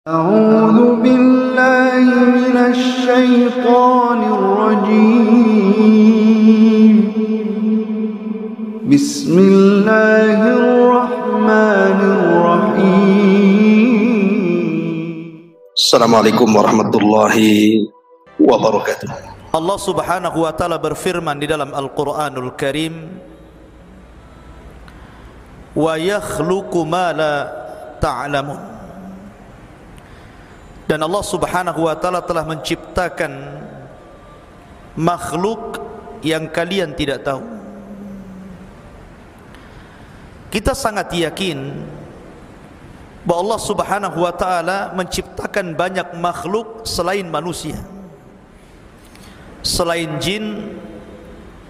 أعوذ بالله من الشيطان الرجيم بسم الله الرحمن الرحيم السلام عليكم ورحمة الله وبركاته. Allah Subhanahu wa taala berfirman di dalam Al-Qur'anul Karim, wa yakhluqu ma la ta'lamun. Dan Allah Subhanahu wa taala telah menciptakan makhluk yang kalian tidak tahu. Kita sangat yakin bahwa Allah Subhanahu wa taala menciptakan banyak makhluk selain manusia, selain jin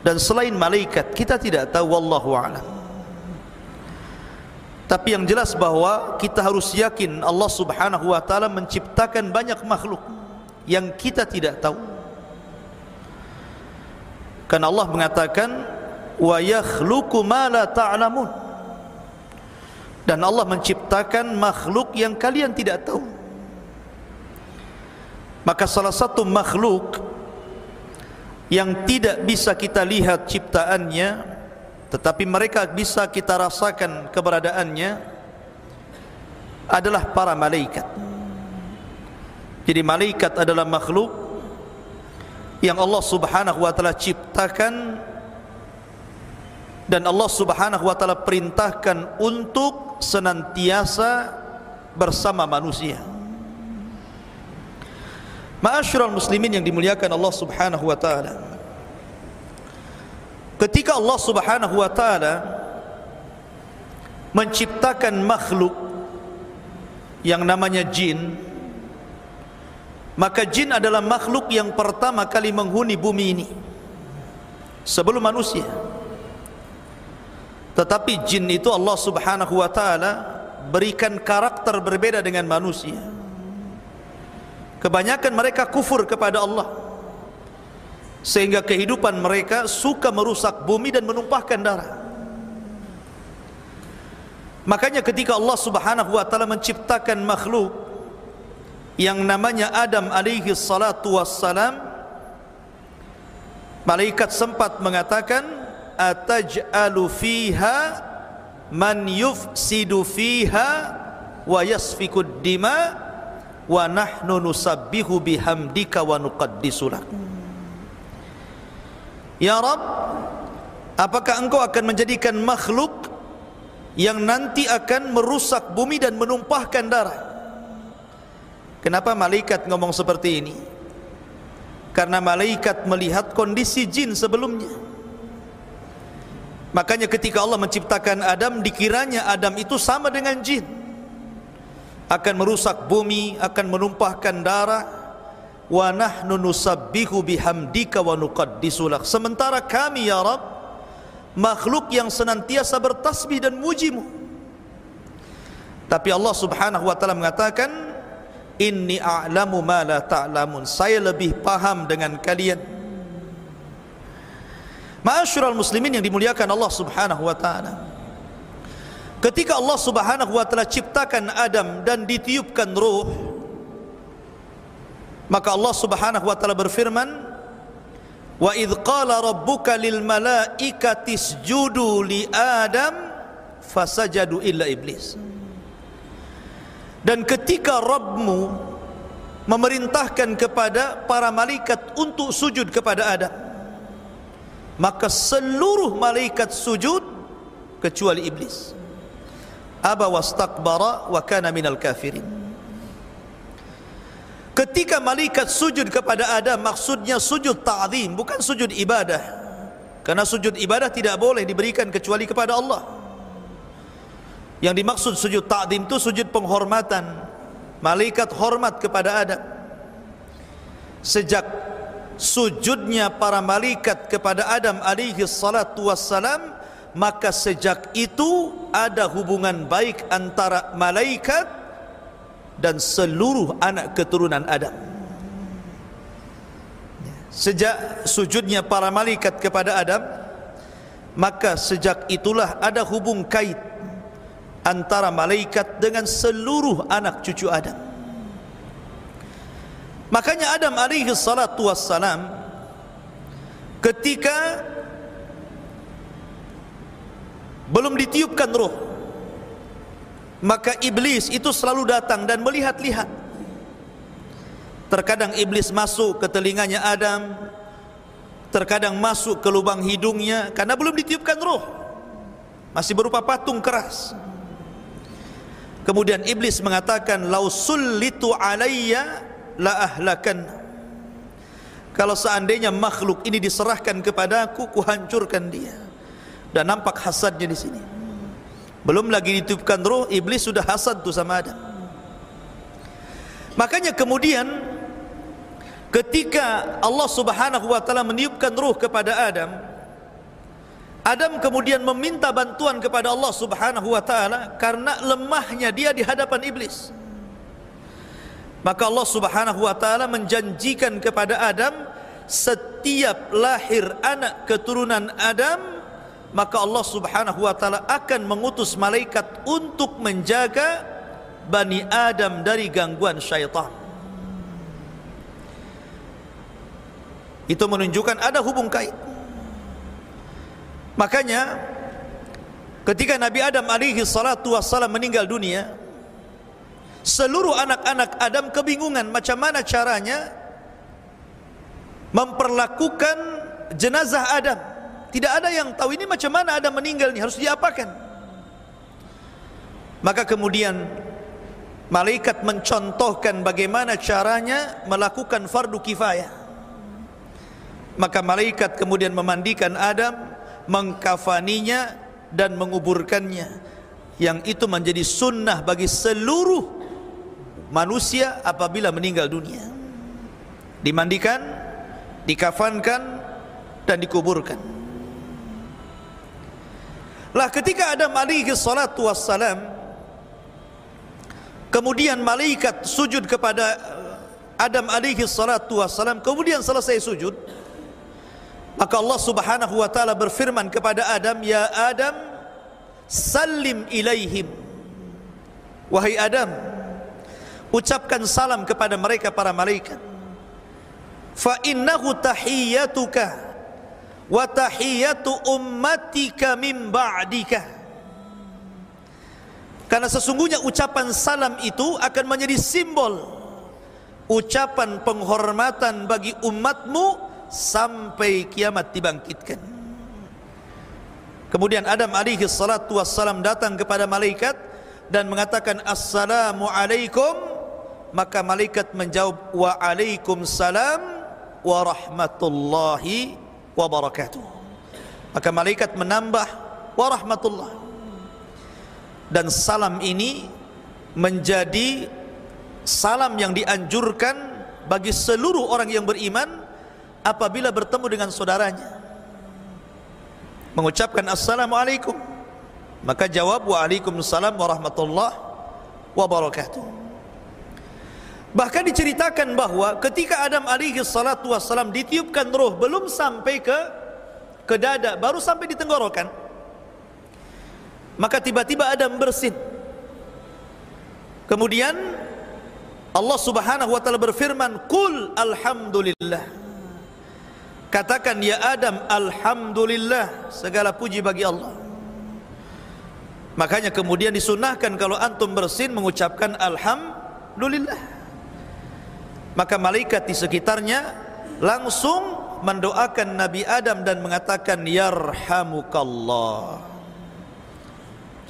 dan selain malaikat. Kita tidak tahu, wallahu a'lam. Tapi yang jelas bahwa kita harus yakin Allah Subhanahu wa taala menciptakan banyak makhluk yang kita tidak tahu. Karena Allah mengatakan wa yakhluqu ma la ta'lamun. Dan Allah menciptakan makhluk yang kalian tidak tahu. Maka salah satu makhluk yang tidak bisa kita lihat ciptaannya, tetapi mereka bisa kita rasakan keberadaannya, adalah para malaikat. Jadi malaikat adalah makhluk yang Allah Subhanahu wa taala ciptakan dan Allah Subhanahu wa taala perintahkan untuk senantiasa bersama manusia. Ma'asyiral muslimin yang dimuliakan Allah Subhanahu wa taala, ketika Allah Subhanahu wa taala menciptakan makhluk yang namanya jin, maka jin adalah makhluk yang pertama kali menghuni bumi ini sebelum manusia. Tetapi jin itu Allah Subhanahu wa taala berikan karakter berbeda dengan manusia. Kebanyakan mereka kufur kepada Allah, sehingga kehidupan mereka suka merusak bumi dan menumpahkan darah. Makanya ketika Allah Subhanahu wa taala menciptakan makhluk yang namanya Adam alaihi salatu wassalam, malaikat sempat mengatakan, ataj'alu fiha man yufsidu fiha wa yasfikud dima wa nahnu nusabbihu bihamdika wa nuqaddisu lak. Ya Rabb, apakah engkau akan menjadikan makhluk yang nanti akan merusak bumi dan menumpahkan darah? Kenapa malaikat ngomong seperti ini? Karena malaikat melihat kondisi jin sebelumnya. Makanya ketika Allah menciptakan Adam, dikiranya Adam itu sama dengan jin, akan merusak bumi, akan menumpahkan darah. Wa nahnu nusabbihu bihamdika wa nuqaddisu lak. Sementara kami ya Rabb, makhluk yang senantiasa bertasbih dan mujimu. Tapi Allah Subhanahu wa taala mengatakan, inni a'lamu ma la ta'lamun. Saya lebih paham dengan kalian. Ma'asyiral muslimin yang dimuliakan Allah Subhanahu wa taala, ketika Allah Subhanahu wa taala ciptakan Adam dan ditiupkan ruh, maka Allah Subhanahu wa taala berfirman, wa idz qala rabbuka lil malaikati isjudu li Adam fasajadu illa iblis. Dan ketika Rabbmu memerintahkan kepada para malaikat untuk sujud kepada Adam, maka seluruh malaikat sujud kecuali iblis. Aba wastakbara wa kana minal kafirin. Ketika malaikat sujud kepada Adam, maksudnya sujud ta'zim, bukan sujud ibadah. Karena sujud ibadah tidak boleh diberikan kecuali kepada Allah. Yang dimaksud sujud ta'zim itu sujud penghormatan. Malaikat hormat kepada Adam. Sejak sujudnya para malaikat kepada Adam alaihi salatu wassalam, maka sejak itu ada hubungan baik antara malaikat dan seluruh anak keturunan Adam. Sejak sujudnya para malaikat kepada Adam, maka sejak itulah ada hubung kait antara malaikat dengan seluruh anak cucu Adam. Makanya Adam alaihi salatu wassalam ketika belum ditiupkan ruh, maka iblis itu selalu datang dan melihat-lihat. Terkadang iblis masuk ke telinganya Adam, terkadang masuk ke lubang hidungnya, karena belum ditiupkan ruh, masih berupa patung keras. Kemudian iblis mengatakan, lau sullitu alayya la ahlakan. Kalau seandainya makhluk ini diserahkan kepadaku, kuhancurkan dia. Dan nampak hasadnya di sini. Belum lagi ditiupkan roh, iblis sudah hasad tuh sama Adam. Makanya kemudian ketika Allah Subhanahu wa taala meniupkan ruh kepada Adam, Adam kemudian meminta bantuan kepada Allah Subhanahu wa taala karena lemahnya dia di hadapan iblis. Maka Allah Subhanahu wa taala menjanjikan kepada Adam, setiap lahir anak keturunan Adam, maka Allah Subhanahu wa taala akan mengutus malaikat untuk menjaga Bani Adam dari gangguan syaitan. Itu menunjukkan ada hubung kait. Makanya ketika Nabi Adam alaihi salatu wassalam meninggal dunia, seluruh anak-anak Adam kebingungan macam mana caranya memperlakukan jenazah Adam. Tidak ada yang tahu ini macam mana Adam meninggal ini, harus diapakan. Maka kemudian malaikat mencontohkan bagaimana caranya melakukan fardu kifayah. Maka malaikat kemudian memandikan Adam, mengkafaninya dan menguburkannya, yang itu menjadi sunnah bagi seluruh manusia apabila meninggal dunia. Dimandikan, dikafankan dan dikuburkan. Lah ketika Adam alaihi salatu wassalam, kemudian malaikat sujud kepada Adam alaihi salatu wassalam, kemudian selesai sujud, maka Allah Subhanahu wa taala berfirman kepada Adam, ya Adam, salim ilaihim. Wahai Adam, ucapkan salam kepada mereka para malaikat. Fa innahu tahiyyatuka wa tahiyyatu ummatika min ba'dika. Karena sesungguhnya ucapan salam itu akan menjadi simbol ucapan penghormatan bagi umatmu sampai kiamat dibangkitkan. Kemudian Adam alaihi salatu wassalam datang kepada malaikat dan mengatakan assalamu alaikum, maka malaikat menjawab wa alaikumussalam wa rahmatullahi wa barakatuh. Maka malaikat menambah wa rahmatullah. Dan salam ini menjadi salam yang dianjurkan bagi seluruh orang yang beriman apabila bertemu dengan saudaranya, mengucapkan assalamualaikum, maka jawab waalaikumsalam warahmatullahi wabarakatuh. Bahkan diceritakan bahwa ketika Adam alaihi salatu wassalam ditiupkan roh, belum sampai ke dada, baru sampai di tenggorokan, maka tiba-tiba Adam bersin. Kemudian Allah Subhanahu wa taala berfirman, qul alhamdulillah. Katakan ya Adam, alhamdulillah, segala puji bagi Allah. Makanya kemudian disunahkan kalau antum bersin mengucapkan alhamdulillah. Maka malaikat di sekitarnya langsung mendoakan Nabi Adam dan mengatakan yarhamukallah.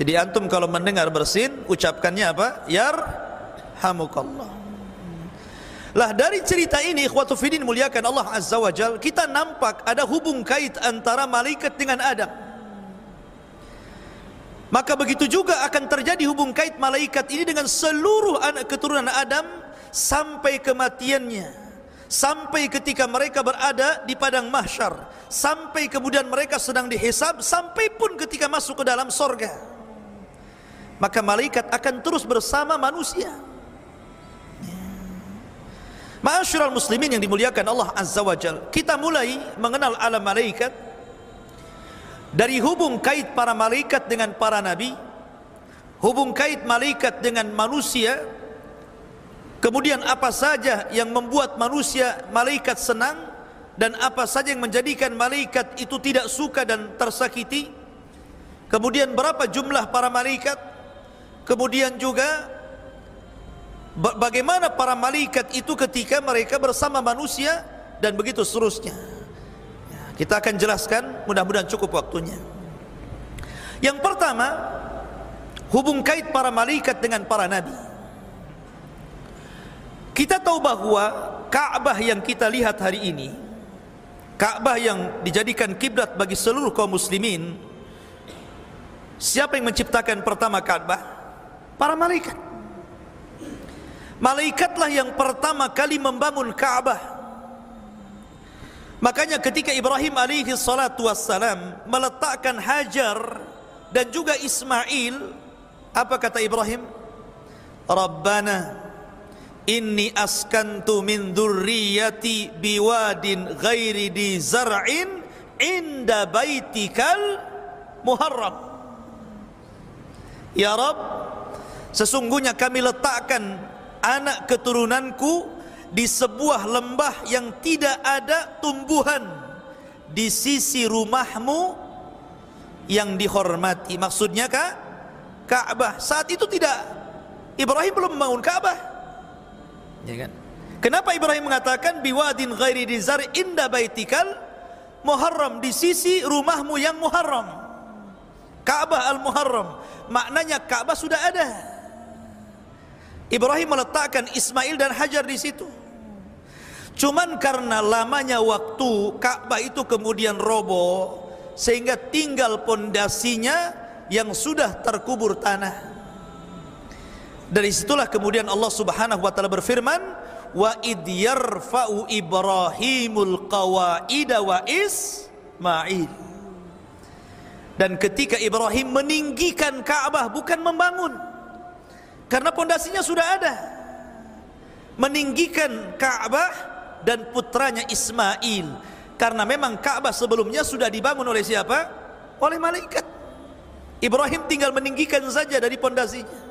Jadi antum kalau mendengar bersin, ucapkannya apa? Yarhamukallah. Lah dari cerita ini ikhwatu fiddin muliakan Allah Azza wa Jal, kita nampak ada hubung kait antara malaikat dengan Adam. Maka begitu juga akan terjadi hubung kait malaikat ini dengan seluruh anak keturunan Adam sampai kematiannya, sampai ketika mereka berada di padang mahsyar, sampai kemudian mereka sedang dihisab, sampai pun ketika masuk ke dalam sorga. Maka malaikat akan terus bersama manusia. Ma'asyiral muslimin yang dimuliakan Allah Azza wa Jal, kita mulai mengenal alam malaikat dari hubung kait para malaikat dengan para nabi, hubung kait malaikat dengan manusia, Kemudian apa saja yang membuat manusia malaikat senang dan apa saja yang menjadikan malaikat itu tidak suka dan tersakiti. Kemudian berapa jumlah para malaikat. Kemudian juga bagaimana para malaikat itu ketika mereka bersama manusia, dan begitu seterusnya. Kita akan jelaskan, mudah-mudahan cukup waktunya. Yang pertama, hubung kait para malaikat dengan para nabi. Kita tahu bahwa Ka'bah yang kita lihat hari ini, Ka'bah yang dijadikan kiblat bagi seluruh kaum muslimin, siapa yang menciptakan pertama Ka'bah? Para malaikat. Malaikatlah yang pertama kali membangun Ka'bah. Makanya ketika Ibrahim alaihi salatu wassalam meletakkan Hajar dan juga Ismail, apa kata Ibrahim? Rabbana inni askantu min dzurriyyati biwadin ghairi di zar'in inda baitikal muharram. Ya Rabb, sesungguhnya kami letakkan anak keturunanku di sebuah lembah yang tidak ada tumbuhan di sisi rumahmu yang dihormati. Maksudnya Ka'bah. Saat itu tidak, Ibrahim belum membangun Ka'bah, ya kan? Kenapa Ibrahim mengatakan biwadin ghairi di zar inda baitikal muharram, di sisi rumahmu yang muharram, Ka'bah al-Muharram. Maknanya Ka'bah sudah ada. Ibrahim meletakkan Ismail dan Hajar di situ. Cuman karena lamanya waktu, Ka'bah itu kemudian roboh sehingga tinggal pondasinya yang sudah terkubur tanah. Dari situlah kemudian Allah Subhanahu wa taala berfirman, wa id yarfa'u Ibrahimul qawaida wa Ismail. Dan ketika Ibrahim meninggikan Ka'bah, bukan membangun, karena pondasinya sudah ada, meninggikan Ka'bah dan putranya Ismail, karena memang Ka'bah sebelumnya sudah dibangun oleh siapa? Oleh malaikat. Ibrahim tinggal meninggikan saja dari pondasinya.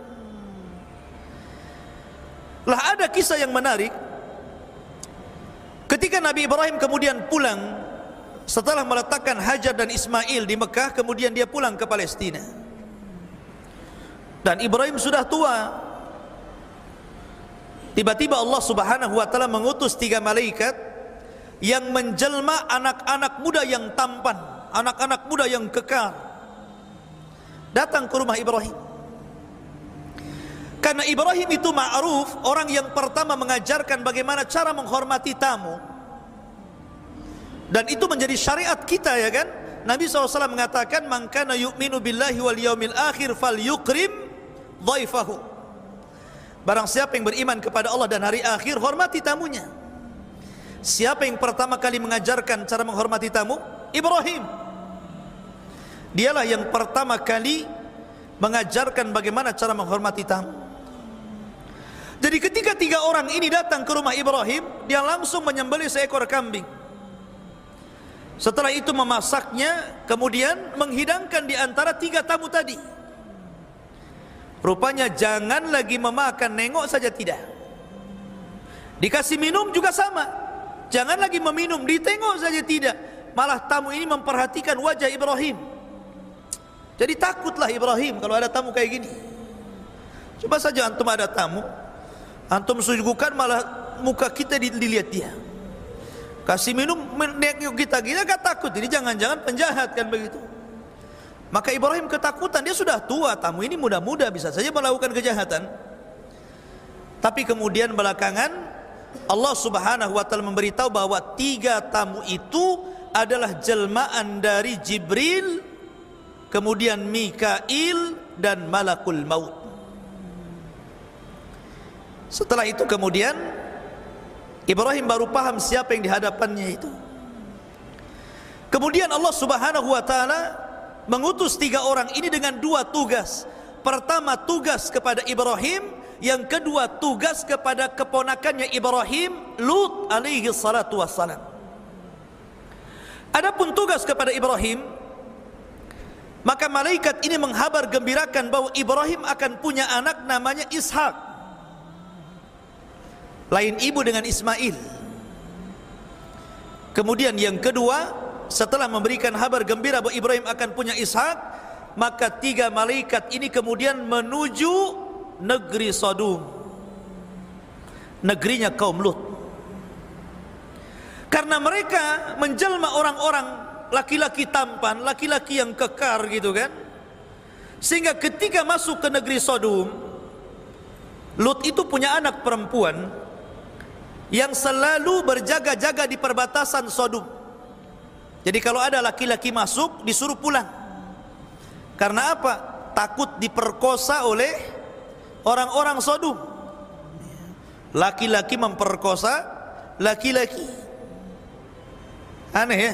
Lah ada kisah yang menarik. Ketika Nabi Ibrahim kemudian pulang setelah meletakkan Hajar dan Ismail di Mekah, kemudian dia pulang ke Palestina. Dan Ibrahim sudah tua. Tiba-tiba Allah Subhanahu wa taala mengutus 3 malaikat yang menjelma anak-anak muda yang tampan, anak-anak muda yang kekar, datang ke rumah Ibrahim. Karena Ibrahim itu ma'ruf, orang yang pertama mengajarkan bagaimana cara menghormati tamu. Dan itu menjadi syariat kita, ya kan? Nabi SAW mengatakan, man kana yu'minu billahi wal yaumil akhir fal yukrim dhaifahu. Barang siapa yang beriman kepada Allah dan hari akhir, hormati tamunya. Siapa yang pertama kali mengajarkan cara menghormati tamu? Ibrahim. Dialah yang pertama kali mengajarkan bagaimana cara menghormati tamu. Jadi ketika 3 orang ini datang ke rumah Ibrahim, dia langsung menyembelih seekor kambing. Setelah itu memasaknya, kemudian menghidangkan di antara 3 tamu tadi. Rupanya jangan lagi memakan, nengok saja tidak. Dikasih minum juga sama, jangan lagi meminum, ditengok saja tidak. Malah tamu ini memperhatikan wajah Ibrahim. Jadi takutlah Ibrahim kalau ada tamu kayak gini. Coba saja antum ada tamu, antum suguhkan malah muka kita dilihat dia. Kasih minum, nengok kita gak takut. Ini jangan-jangan penjahat kan begitu. Maka Ibrahim ketakutan, dia sudah tua, tamu ini muda-muda bisa saja melakukan kejahatan. Tapi kemudian belakangan Allah Subhanahu wa taala memberitahu bahwa 3 tamu itu adalah jelmaan dari Jibril, kemudian Mikail dan Malakul Maut. Setelah itu kemudian Ibrahim baru paham siapa yang dihadapannya itu. Kemudian Allah Subhanahu wa taala mengutus 3 orang ini dengan 2 tugas. Pertama tugas kepada Ibrahim, yang kedua tugas kepada keponakannya Ibrahim, Lut alaihi salatu wassalam. Adapun tugas kepada Ibrahim, maka malaikat ini menghabar gembirakan bahwa Ibrahim akan punya anak namanya Ishak. lain ibu dengan Ismail. Kemudian yang kedua, setelah memberikan kabar gembira bahwa Ibrahim akan punya Ishak, maka 3 malaikat ini kemudian menuju negeri Sodom, negerinya kaum Lut. Karena mereka menjelma orang-orang laki-laki tampan, laki-laki yang kekar gitu kan, sehingga ketika masuk ke negeri Sodom, Lut itu punya anak perempuan yang selalu berjaga-jaga di perbatasan Sodom. Jadi kalau ada laki-laki masuk, disuruh pulang. Karena apa? Takut diperkosa oleh orang-orang Sodom. Laki-laki memperkosa laki-laki. Aneh ya?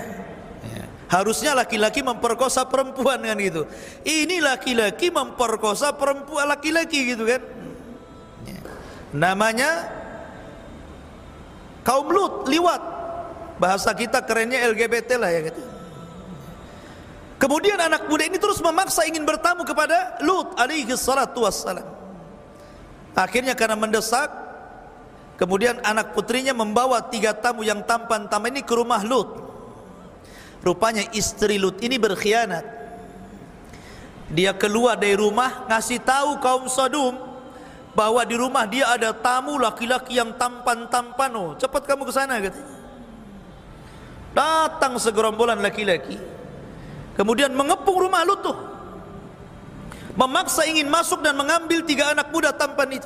Harusnya laki-laki memperkosa perempuan kan gitu. Ini laki-laki memperkosa perempuan laki-laki gitu kan. Namanya kaum Lut, liwat. Bahasa kita kerennya LGBT lah ya gitu. Kemudian anak muda ini terus memaksa ingin bertamu kepada Lut alaihi salatu wassalam. Akhirnya karena mendesak, kemudian anak putrinya membawa 3 tamu yang tampan-tampan ini ke rumah Lut. Rupanya istri Lut ini berkhianat. Dia keluar dari rumah ngasih tahu kaum Sodom bahwa di rumah dia ada tamu laki-laki yang tampan-tampan. Oh, cepat kamu ke sana katanya. Datang segerombolan laki-laki, kemudian mengepung rumah Lut tuh, memaksa ingin masuk dan mengambil 3 anak muda tampan itu.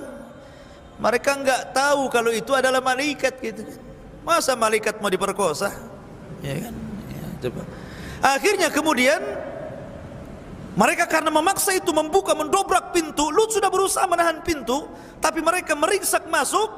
Mereka enggak tahu kalau itu adalah malaikat gitu kan. Masa malaikat mau diperkosa? Ya kan? Ya, coba. Akhirnya kemudian mereka karena memaksa itu membuka, mendobrak pintu. Lut sudah berusaha menahan pintu, tapi mereka meringsak masuk.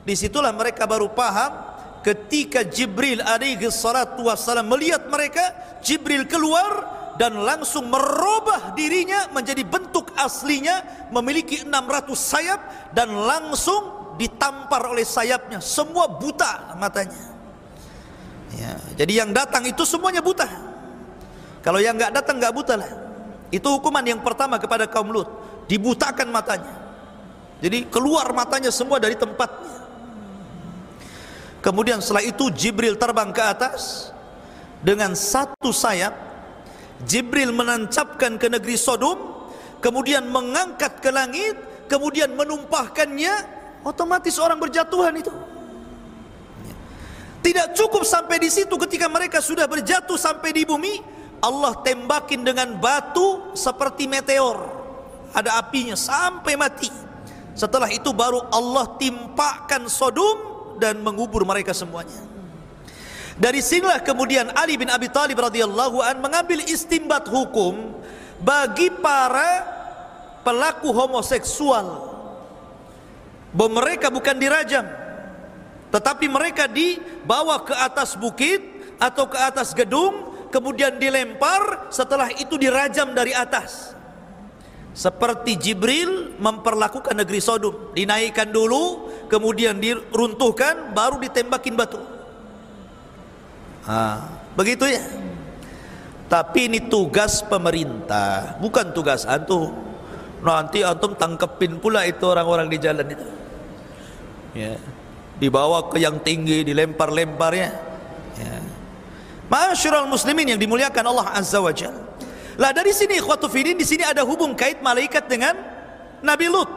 Disitulah mereka baru paham. Ketika Jibril alaihi salatu wassalam melihat mereka, Jibril keluar dan langsung merubah dirinya menjadi bentuk aslinya, memiliki 600 sayap, dan langsung ditampar oleh sayapnya. Semua buta matanya ya, jadi yang datang itu semuanya buta. Kalau yang nggak datang nggak buta lah. Itu hukuman yang pertama kepada kaum Lut, dibutakan matanya. Jadi keluar matanya semua dari tempatnya. Kemudian setelah itu Jibril terbang ke atas dengan 1 sayap. Jibril menancapkan ke negeri Sodom, kemudian mengangkat ke langit, kemudian menumpahkannya. Otomatis orang berjatuhan itu. Tidak cukup sampai di situ, ketika mereka sudah berjatuh sampai di bumi, Allah tembakin dengan batu seperti meteor, ada apinya sampai mati. Setelah itu baru Allah timpakan Sodom dan mengubur mereka semuanya. Dari sinilah kemudian Ali bin Abi Thalib radhiyallahu an mengambil istimbat hukum bagi para pelaku homoseksual, bahwa mereka bukan dirajam, tetapi mereka dibawa ke atas bukit atau ke atas gedung, kemudian dilempar, setelah itu dirajam dari atas. Seperti Jibril memperlakukan negeri Sodom, dinaikkan dulu, kemudian diruntuhkan, baru ditembakin batu. Begitu ya. Tapi ini tugas pemerintah, bukan tugas antum. Nanti antum tangkepin pula itu orang-orang di jalan itu ya, dibawa ke yang tinggi, dilempar-lempar ya. Ma'asyiral muslimin yang dimuliakan Allah Azza wa Jalla. Lah dari sini ikhwatu fillah, di sini ada hubung kait malaikat dengan Nabi Lut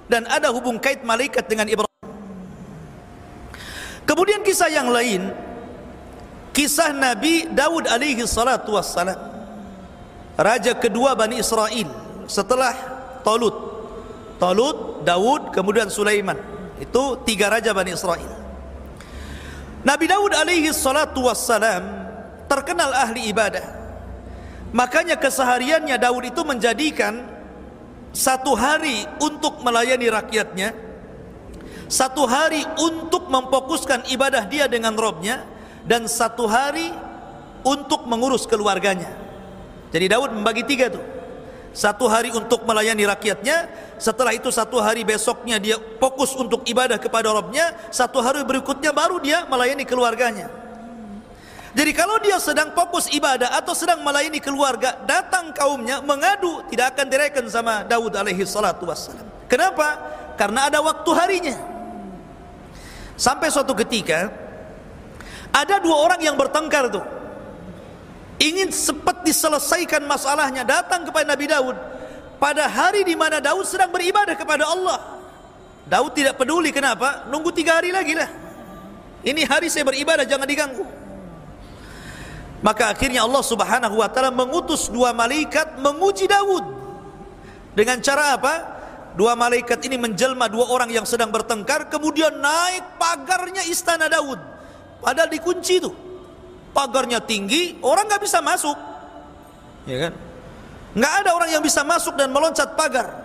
dan ada hubung kait malaikat dengan Ibrahim. Kemudian kisah yang lain, kisah Nabi Daud alaihi salatu wassalam, raja kedua Bani Israel setelah Talut, Daud, kemudian Sulaiman. Itu 3 raja Bani Israel. Nabi Daud alaihi salatu wassalam terkenal ahli ibadah. Makanya kesehariannya Daud itu menjadikan 1 hari untuk melayani rakyatnya, 1 hari untuk memfokuskan ibadah dia dengan Robnya, dan 1 hari untuk mengurus keluarganya. Jadi Daud membagi 3 tuh. 1 hari untuk melayani rakyatnya, setelah itu 1 hari besoknya dia fokus untuk ibadah kepada Robnya, 1 hari berikutnya baru dia melayani keluarganya. Jadi kalau dia sedang fokus ibadah atau sedang melayani keluarga, datang kaumnya mengadu, tidak akan direken sama Daud alaihi salatu wassalam. Kenapa? Karena ada waktu harinya. Sampai suatu ketika ada dua orang yang bertengkar tuh, ingin cepat diselesaikan masalahnya, datang kepada Nabi Daud pada hari di mana Daud sedang beribadah kepada Allah. Daud tidak peduli, kenapa? Nunggu 3 hari lagi lah. Ini hari saya beribadah, jangan diganggu. Maka akhirnya Allah Subhanahu wa taala mengutus 2 malaikat menguji Daud. Dengan cara apa? 2 malaikat ini menjelma 2 orang yang sedang bertengkar, kemudian naik pagarnya istana Daud. Padahal dikunci itu. Pagarnya tinggi, orang nggak bisa masuk, ya kan? Nggak ada orang yang bisa masuk dan meloncat pagar.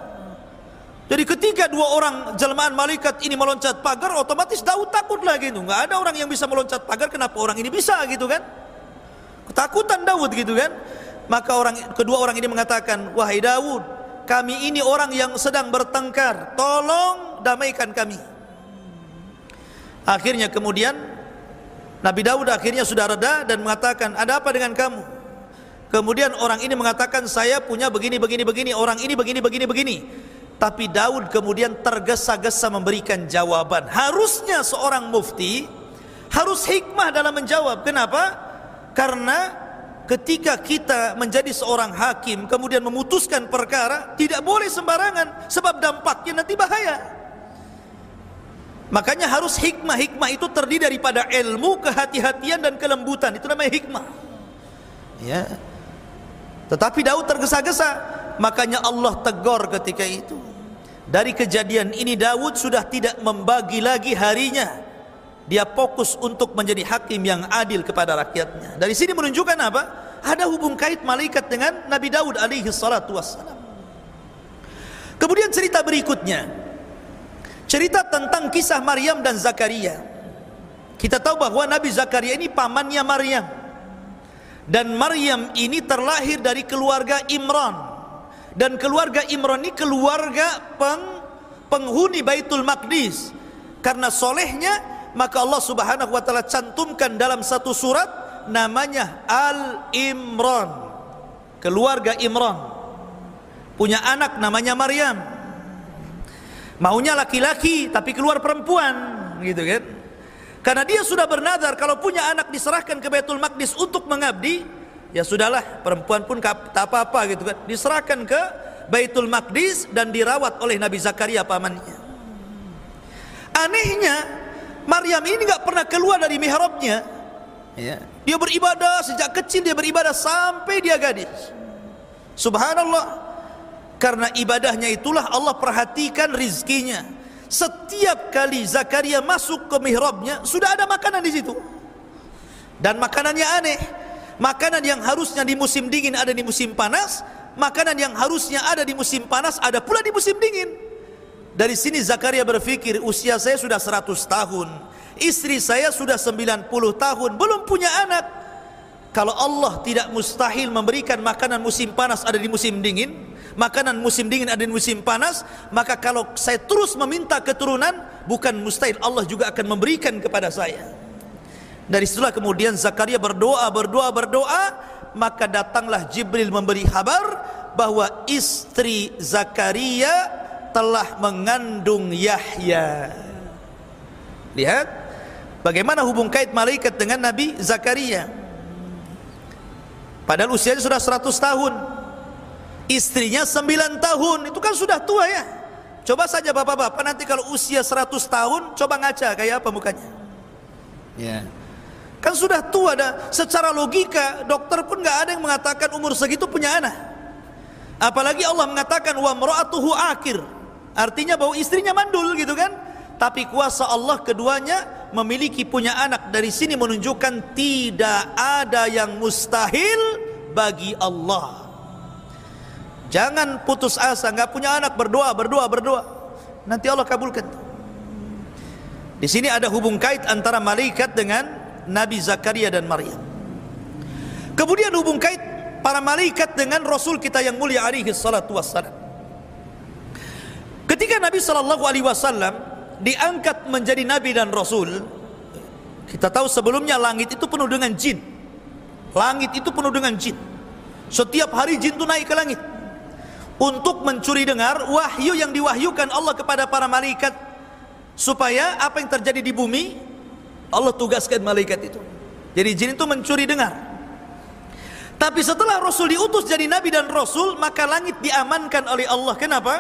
Jadi ketika 2 orang jelmaan malaikat ini meloncat pagar, otomatis Daud takut lagi itu. Nggak ada orang yang bisa meloncat pagar, kenapa orang ini bisa gitu kan? Ketakutan Daud gitu kan? Maka kedua orang ini mengatakan, wahai Daud, kami ini orang yang sedang bertengkar, tolong damaikan kami. Akhirnya kemudian Nabi Daud akhirnya sudah reda dan mengatakan, ada apa dengan kamu? Kemudian orang ini mengatakan, saya punya begini, orang ini begini. Tapi Daud kemudian tergesa-gesa memberikan jawaban. Harusnya seorang mufti harus hikmah dalam menjawab. Kenapa? Karena ketika kita menjadi seorang hakim kemudian memutuskan perkara, tidak boleh sembarangan, sebab dampaknya nanti bahaya. Makanya harus hikmah. Hikmah itu terdiri daripada ilmu, kehati-hatian dan kelembutan. Itu namanya hikmah. Ya. Tetapi Daud tergesa-gesa, makanya Allah tegur ketika itu. Dari kejadian ini Daud sudah tidak membagi lagi harinya. Dia fokus untuk menjadi hakim yang adil kepada rakyatnya. Dari sini menunjukkan apa? Ada hubung kait malaikat dengan Nabi Daud alaihi salatu wassalam. Kemudian cerita berikutnya, cerita tentang kisah Maryam dan Zakaria. Kita tahu bahwa Nabi Zakaria ini pamannya Maryam. Dan Maryam ini terlahir dari keluarga Imran. Dan keluarga Imran ini keluarga penghuni Baitul Maqdis. Karena solehnya, maka Allah Subhanahu wa taala cantumkan dalam satu surat namanya Al-Imran. Keluarga Imran punya anak namanya Maryam. Maunya laki-laki tapi keluar perempuan, gitu kan? Karena dia sudah bernazar kalau punya anak diserahkan ke Baitul Maqdis untuk mengabdi, ya sudahlah, perempuan pun tak apa-apa gitu kan. Diserahkan ke Baitul Maqdis dan dirawat oleh Nabi Zakaria pamannya. Anehnya, Maryam ini nggak pernah keluar dari mihrabnya. Ya. Dia beribadah sejak kecil, dia beribadah sampai dia gadis. Subhanallah. Karena ibadahnya itulah Allah perhatikan rizkinya. Setiap kali Zakaria masuk ke mihrabnya, sudah ada makanan di situ. Dan makanannya aneh. Makanan yang harusnya di musim dingin ada di musim panas, makanan yang harusnya ada di musim panas ada pula di musim dingin. Dari sini Zakaria berpikir, usia saya sudah 100 tahun, istri saya sudah 90 tahun, belum punya anak. Kalau Allah tidak mustahil memberikan makanan musim panas ada di musim dingin, makanan musim dingin ada di musim panas, maka kalau saya terus meminta keturunan, bukan mustahil Allah juga akan memberikan kepada saya. Dari situlah kemudian Zakaria berdoa, maka datanglah Jibril memberi kabar bahwa istri Zakaria telah mengandung Yahya. Lihat bagaimana hubung kait malaikat dengan Nabi Zakaria. Padahal usianya sudah 100 tahun, istrinya 9 tahun, itu kan sudah tua ya. Coba saja bapak-bapak nanti kalau usia 100 tahun, coba ngaca kayak apa mukanya. Ya. Kan sudah tua dah. Secara logika dokter pun nggak ada yang mengatakan umur segitu punya anak. Apalagi Allah mengatakan wa mra'atuhu akir. Artinya bahwa istrinya mandul gitu kan. Tapi kuasa Allah keduanya memiliki punya anak. Dari sini menunjukkan tidak ada yang mustahil bagi Allah. Jangan putus asa, nggak punya anak, berdoa. Nanti Allah kabulkan. Di sini ada hubung kait antara malaikat dengan Nabi Zakaria dan Maryam. Kemudian hubung kait para malaikat dengan Rasul kita yang mulia alaihi salatu wassalam. Ketika Nabi sallallahu alaihi wasallam diangkat menjadi nabi dan rasul, kita tahu sebelumnya langit itu penuh dengan jin. Langit itu penuh dengan jin. Setiap hari jin itu naik ke langit untuk mencuri dengar wahyu yang diwahyukan Allah kepada para malaikat supaya apa yang terjadi di bumi Allah tugaskan malaikat itu. Jadi jin itu mencuri dengar. Tapi setelah Rasul diutus jadi nabi dan rasul, maka langit diamankan oleh Allah. Kenapa?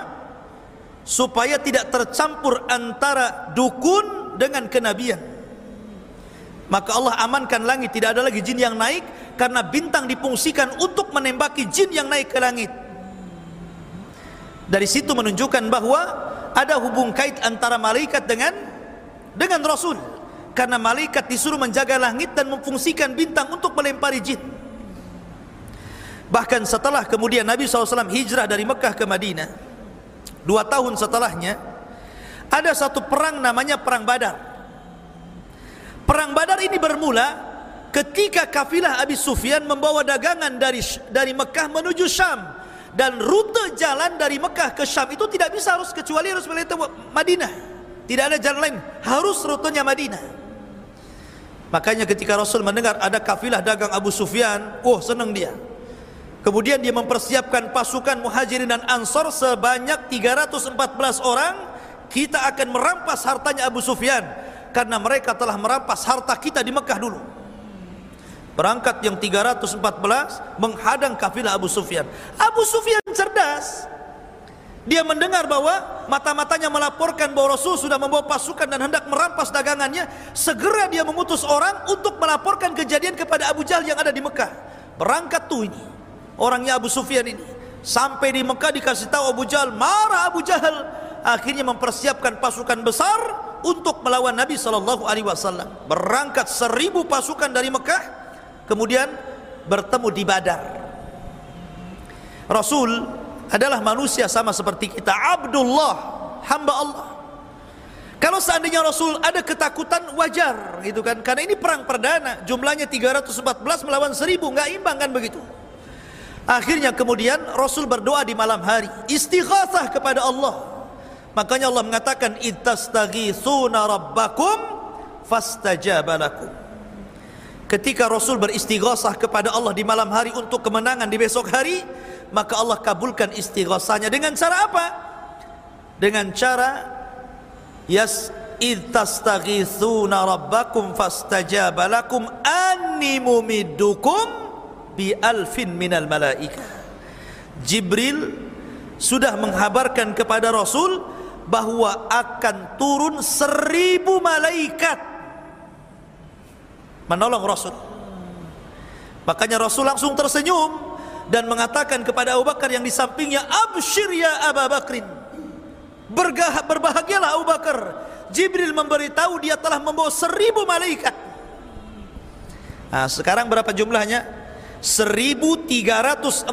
Supaya tidak tercampur antara dukun dengan kenabian. Maka Allah amankan langit, tidak ada lagi jin yang naik, karena bintang difungsikan untuk menembaki jin yang naik ke langit. Dari situ menunjukkan bahwa ada hubung kait antara malaikat dengan Rasul, karena malaikat disuruh menjaga langit dan memfungsikan bintang untuk melempari jin. Bahkan setelah kemudian Nabi SAW hijrah dari Mekah ke Madinah, 2 tahun setelahnya ada satu perang namanya Perang Badar. Perang Badar ini bermula ketika kafilah Abi Sufyan membawa dagangan dari Mekah menuju Syam, dan rute jalan dari Mekah ke Syam itu tidak bisa kecuali harus melewati Madinah. Tidak ada jalan lain, harus rutenya Madinah. Makanya ketika Rasul mendengar ada kafilah dagang Abu Sufyan, senang dia. Kemudian dia mempersiapkan pasukan Muhajirin dan Ansor sebanyak 314 orang. Kita akan merampas hartanya Abu Sufyan, karena mereka telah merampas harta kita di Mekah dulu. Berangkat yang 314 menghadang kafilah Abu Sufyan. Abu Sufyan cerdas. Dia mendengar bahwa mata-matanya melaporkan bahwa Rasul sudah membawa pasukan dan hendak merampas dagangannya. Segera dia mengutus orang untuk melaporkan kejadian kepada Abu Jahal yang ada di Mekah. Berangkat tuh ini orangnya Abu Sufyan ini. Sampai di Mekah dikasih tahu Abu Jahal, marah Abu Jahal. Akhirnya mempersiapkan pasukan besar untuk melawan Nabi SAW. Berangkat 1000 pasukan dari Mekah, kemudian bertemu di Badar. Rasul adalah manusia sama seperti kita, Abdullah, hamba Allah. Kalau seandainya Rasul ada ketakutan, wajar gitu kan, karena ini perang perdana, jumlahnya 314 melawan 1000, nggak imbang kan begitu. Akhirnya kemudian Rasul berdoa di malam hari, istighatsah kepada Allah. Makanya Allah mengatakan, ittastaghitsuna rabbakum fastajaba lakum. Ketika Rasul beristighatsah kepada Allah di malam hari untuk kemenangan di besok hari, maka Allah kabulkan istighatsahnya. Dengan cara apa? Dengan cara ittastaghitsuna rabbakum fastajaba lakum anni mumiddukum bi alfin minal malaikah. Jibril sudah menghabarkan kepada Rasul bahwa akan turun 1000 malaikat menolong Rasul. Makanya Rasul langsung tersenyum dan mengatakan kepada Abu Bakar yang di sampingnya, absyir ya Abu Bakrin, berbahagialah Abu Bakar, Jibril memberitahu dia telah membawa 1000 malaikat. Nah, sekarang berapa jumlahnya? 1314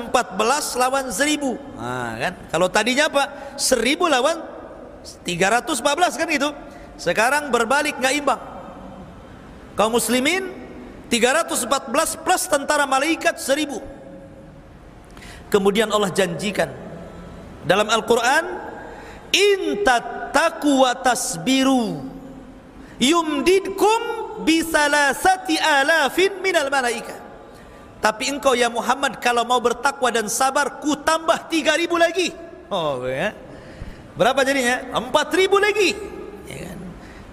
lawan 1000. Nah, kan? Kalau tadinya apa? 1000 lawan 314 kan itu. Sekarang berbalik, nggak imbang. Kaum muslimin 314 plus tentara malaikat 1000. Kemudian Allah janjikan dalam Al-Quran, in tattaqu wa tasbiru yumdidkum bisalasati alafin minal malaika. Tapi engkau ya Muhammad kalau mau bertakwa dan sabar, ku tambah 3000 lagi. Oh ya. Berapa jadinya? 4000 lagi ya kan?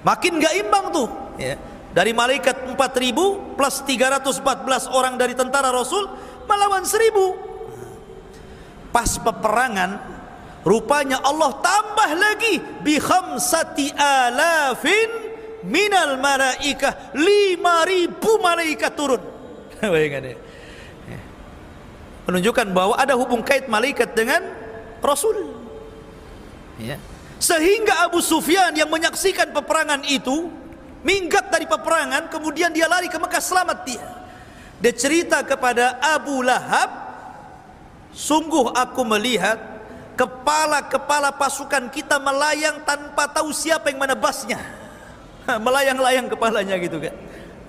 Makin gak imbang tuh ya. Dari malaikat 4000 plus 314 orang dari tentara Rasul melawan 1000. Pas peperangan, rupanya Allah tambah lagi bi khamsati alafin minal malaikah, 5000 malaikat turun. Bayangkan ya. Menunjukkan bahwa ada hubung kait malaikat dengan Rasul ya. Sehingga Abu Sufyan yang menyaksikan peperangan itu minggat dari peperangan, kemudian dia lari ke Mekah, selamat dia. Dia cerita kepada Abu Lahab, sungguh aku melihat kepala-kepala pasukan kita melayang tanpa tahu siapa yang menebasnya. Melayang-layang kepalanya gitu kan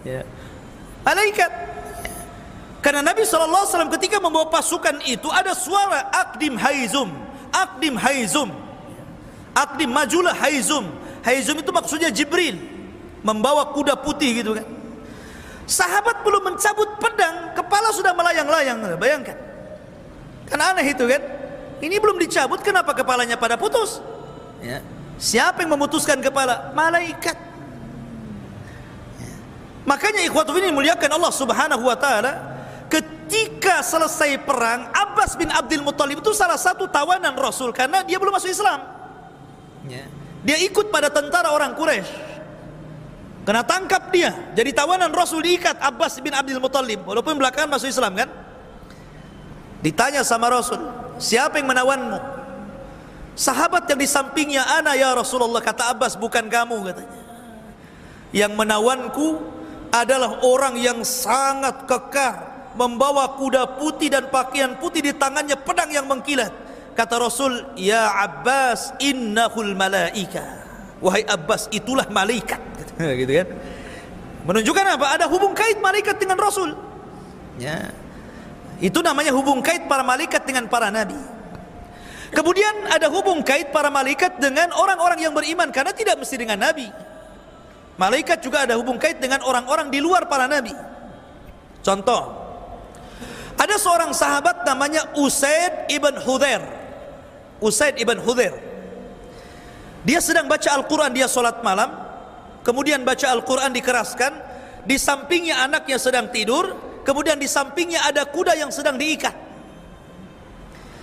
ya. Malaikat. Karena Nabi SAW ketika membawa pasukan itu ada suara akdim haizum, akdim haizum, akdim majulah haizum. Haizum itu maksudnya Jibril membawa kuda putih gitu kan. Sahabat belum mencabut pedang, kepala sudah melayang-layang. Bayangkan, kan aneh itu kan. Ini belum dicabut, kenapa kepalanya pada putus ya. Siapa yang memutuskan kepala? Malaikat. Makanya ikhwatu ini muliakan Allah Subhanahu wa taala, ketika selesai perang, Abbas bin Abdul Muttalib itu salah satu tawanan Rasul karena dia belum masuk Islam. Dia ikut pada tentara orang Quraisy. Kena tangkap dia, jadi tawanan Rasul, diikat Abbas bin Abdul Muttalib, walaupun belakangan masuk Islam kan. Ditanya sama Rasul, siapa yang menawanmu? Sahabat yang di sampingnya, ana ya Rasulullah, kata Abbas, bukan kamu katanya. Yang menawanku adalah orang yang sangat kekar, membawa kuda putih dan pakaian putih, di tangannya pedang yang mengkilat. Kata Rasul, ya Abbas innahul malaika. Wahai Abbas, itulah malaikat. Gitu kan? Menunjukkan apa? Ada hubung kait malaikat dengan Rasul. Ya. Itu namanya hubung kait para malaikat dengan para nabi. Kemudian ada hubung kait para malaikat dengan orang-orang yang beriman, karena tidak mesti dengan nabi. Malaikat juga ada hubung kait dengan orang-orang di luar para nabi. Contoh, ada seorang sahabat namanya Usaid ibn Hudhair. Usaid ibn Hudhair. Dia sedang baca Al-Quran, dia sholat malam, kemudian baca Al-Quran dikeraskan, di sampingnya anaknya sedang tidur, kemudian di sampingnya ada kuda yang sedang diikat.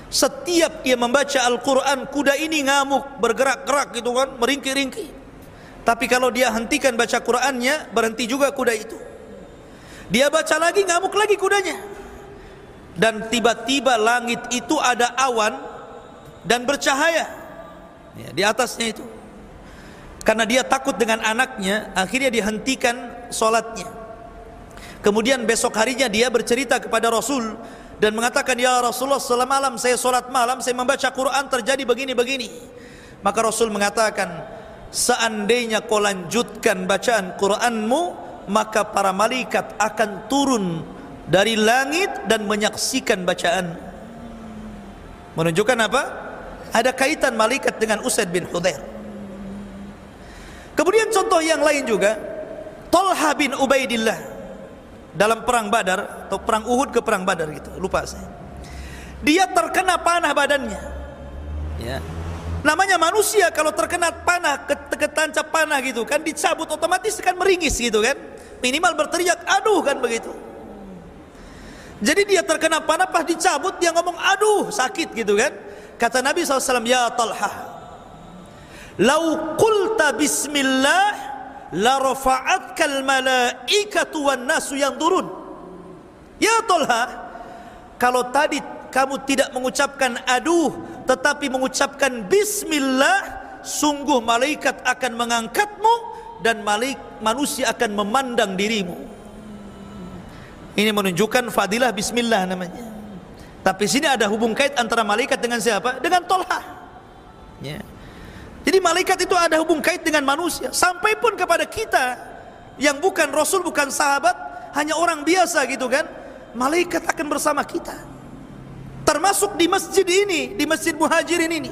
Setiap dia membaca Al-Quran, kuda ini ngamuk, bergerak-gerak gitu kan, meringkih-ringkih. Tapi kalau dia hentikan baca Qurannya, berhenti juga kuda itu. Dia baca lagi, ngamuk lagi kudanya. Dan tiba-tiba langit itu ada awan dan bercahaya di atasnya itu. Karena dia takut dengan anaknya, akhirnya dihentikan sholatnya. Kemudian besok harinya dia bercerita kepada Rasul dan mengatakan, ya Rasulullah, semalam saya sholat malam, saya membaca Quran, terjadi begini-begini. Maka Rasul mengatakan, seandainya kau lanjutkan bacaan Quranmu, maka para malaikat akan turun dari langit dan menyaksikan bacaan. Menunjukkan apa? Ada kaitan malaikat dengan Usaid bin Hudhair. Kemudian contoh yang lain juga, Talha bin Ubaidillah dalam perang Badar atau perang Uhud ke perang Badar gitu, lupa saya. Dia terkena panah badannya. Ya. Namanya manusia kalau terkena panah, ketancap panah gitu kan, dicabut otomatis kan meringis gitu kan. Minimal berteriak aduh kan begitu. Jadi dia terkena panah, pas dicabut dia ngomong aduh sakit gitu kan. Kata Nabi SAW, ya Talha, lau qulta bismillah la rafa'atkal malaikatu wan nasu yanzurun. Ya Talha, kalau tadi kamu tidak mengucapkan aduh tetapi mengucapkan bismillah, sungguh malaikat akan mengangkatmu dan manusia akan memandang dirimu. Ini menunjukkan fadilah bismillah namanya. Tapi sini ada hubung kait antara malaikat dengan siapa? Dengan Talha. Ya. Jadi malaikat itu ada hubung kait dengan manusia. Sampai pun kepada kita yang bukan Rasul, bukan sahabat, hanya orang biasa gitu kan, malaikat akan bersama kita. Termasuk di masjid ini, di Masjid Muhajirin ini.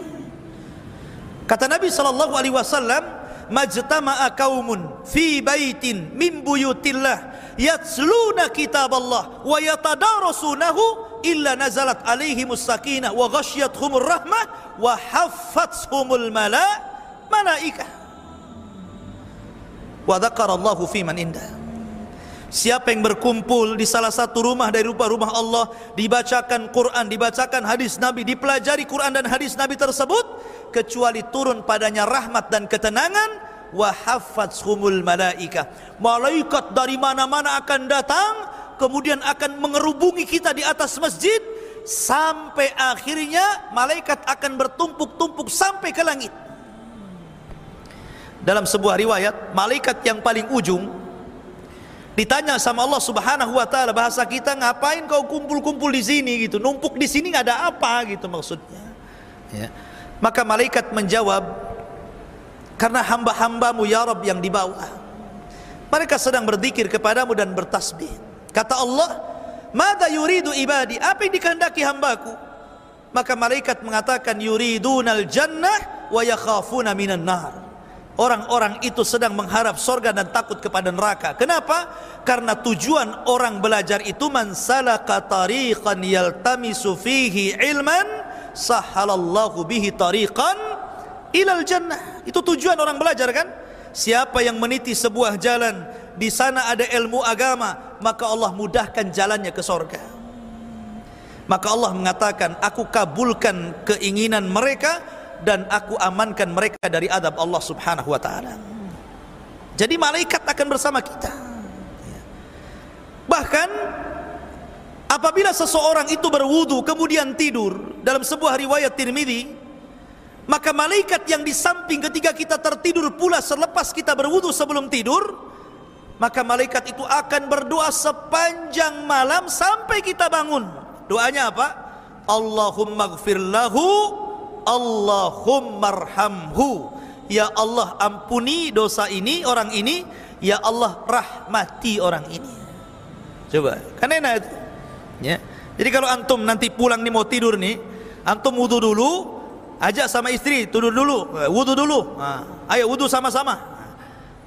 Kata Nabi SAW, majtama'a qaumun fi baitin min buyutillah yatluna kitaballah wa yatadarasunahu illa nazalat alaihimus sakinah wa ghasyiathumur rahmah wa haffathumul malaikah wa dzakarallahu fi man indah. Siapa yang berkumpul di salah satu rumah dari rumah Allah, dibacakan Quran, dibacakan hadis Nabi, dipelajari Quran dan hadis Nabi tersebut, kecuali turun padanya rahmat dan ketenangan, wa haffathumul malaikah. Malaikat dari mana-mana akan datang, kemudian akan mengerubungi kita di atas masjid, sampai akhirnya malaikat akan bertumpuk-tumpuk sampai ke langit. Dalam sebuah riwayat, malaikat yang paling ujung ditanya sama Allah Subhanahu wa taala, bahasa kita, ngapain kau kumpul-kumpul di sini gitu, numpuk di sini nggak ada apa gitu maksudnya. Ya. Maka malaikat menjawab, karena hamba-hambamu ya Rabb yang di bawah, mereka sedang berzikir kepadamu dan bertasbih. Kata Allah, madza yuridu ibadi, apa yang dikehendaki hambaku? Maka malaikat mengatakan, yuridunal jannah wa yakhafuna minan nar. Orang-orang itu sedang mengharap surga dan takut kepada neraka. Kenapa? Karena tujuan orang belajar itu, man salaka tariqan yaltamisu fihi ilman sahalallahu bihi tariqan ilal jannah. Itu tujuan orang belajar kan? Siapa yang meniti sebuah jalan, di sana ada ilmu agama, maka Allah mudahkan jalannya ke sorga. Maka Allah mengatakan, aku kabulkan keinginan mereka dan aku amankan mereka dari adab Allah subhanahu wa ta'ala. Jadi malaikat akan bersama kita. Bahkan apabila seseorang itu berwudu kemudian tidur, dalam sebuah riwayat Tirmidzi, maka malaikat yang di samping ketika kita tertidur pula selepas kita berwudu sebelum tidur, maka malaikat itu akan berdoa sepanjang malam sampai kita bangun. Doanya apa? Allahumma gfir lahu, Allahumma arhamhu. Ya Allah, ampuni dosa ini, orang ini. Ya Allah, rahmati orang ini. Coba, kan enak itu ya. Jadi kalau antum nanti pulang nih mau tidur nih, antum wudu dulu, ajak sama istri tidur dulu, wudu dulu, ayo wudu sama-sama,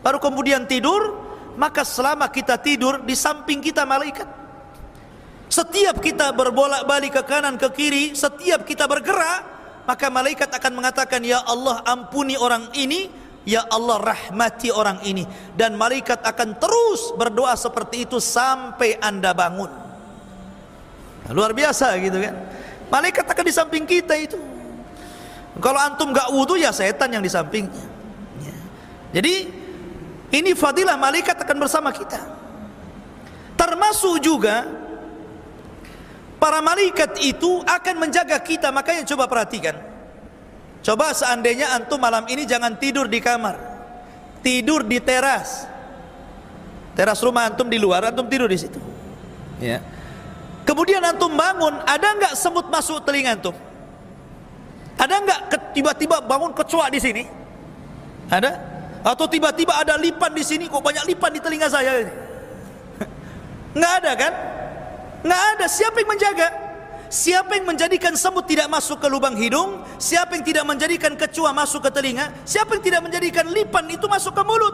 baru kemudian tidur. Maka selama kita tidur, di samping kita malaikat. Setiap kita berbolak-balik ke kanan ke kiri, setiap kita bergerak, maka malaikat akan mengatakan, ya Allah ampuni orang ini, ya Allah rahmati orang ini. Dan malaikat akan terus berdoa seperti itu sampai anda bangun. Luar biasa gitu kan. Malaikat akan di samping kita itu. Kalau antum gak wudu, ya setan yang di sampingnya. Jadi ini fadilah malaikat akan bersama kita. Termasuk juga para malaikat itu akan menjaga kita. Makanya coba perhatikan. Coba seandainya antum malam ini jangan tidur di kamar, tidur di teras. Teras rumah antum di luar, antum tidur di situ. Ya. Kemudian antum bangun, ada nggak semut masuk telinga antum? Ada nggak tiba-tiba bangun kecoa di sini? Ada? Atau tiba-tiba ada lipan di sini? Kok banyak lipan di telinga saya ini? Nggak ada kan? Nggak ada. Siapa yang menjaga? Siapa yang menjadikan semut tidak masuk ke lubang hidung? Siapa yang tidak menjadikan kecoa masuk ke telinga? Siapa yang tidak menjadikan lipan itu masuk ke mulut?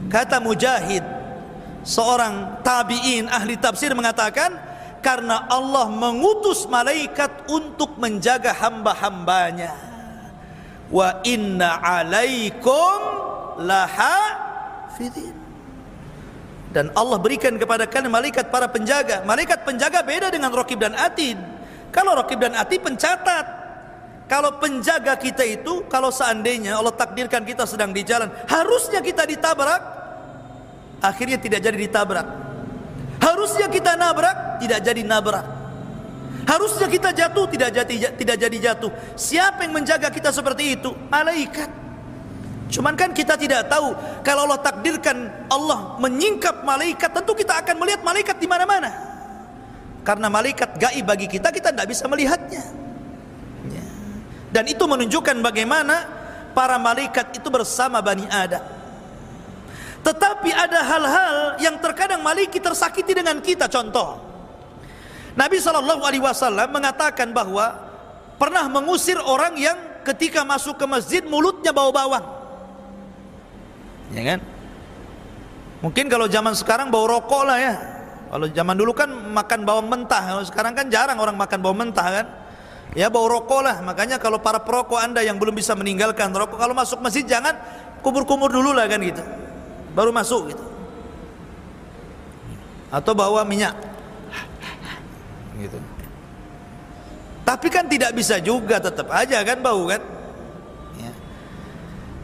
Kata Mujahid, seorang tabi'in ahli tafsir, mengatakan, karena Allah mengutus malaikat untuk menjaga hamba-hambanya. Wa inna alaikum lahafidhin. Dan Allah berikan kepada kalian malaikat para penjaga. Malaikat penjaga beda dengan Raqib dan Atid. Kalau Raqib dan Atid pencatat. Kalau penjaga kita itu, kalau seandainya Allah takdirkan kita sedang di jalan, harusnya kita ditabrak, akhirnya tidak jadi ditabrak. Harusnya kita nabrak, tidak jadi nabrak. Harusnya kita jatuh, tidak jadi jatuh. Siapa yang menjaga kita seperti itu? Malaikat. Cuman kan kita tidak tahu, kalau Allah takdirkan Allah menyingkap malaikat, tentu kita akan melihat malaikat di mana-mana. Karena malaikat gaib bagi kita, kita tidak bisa melihatnya. Dan itu menunjukkan bagaimana para malaikat itu bersama Bani Adam. Tetapi ada hal-hal yang terkadang malaikat tersakiti dengan kita. Contoh, Nabi SAW mengatakan bahwa pernah mengusir orang yang ketika masuk ke masjid mulutnya bau bawang. Ya kan? Mungkin kalau zaman sekarang bau rokok lah ya. Kalau zaman dulu kan makan bawang mentah. Kalau sekarang kan jarang orang makan bawang mentah kan. Ya bau rokok lah. Makanya kalau para perokok anda yang belum bisa meninggalkan rokok, kalau masuk masjid jangan kumur-kumur dulu lah kan gitu, baru masuk gitu. Atau bawa minyak gitu. Tapi kan tidak bisa juga, tetap aja kan bau kan.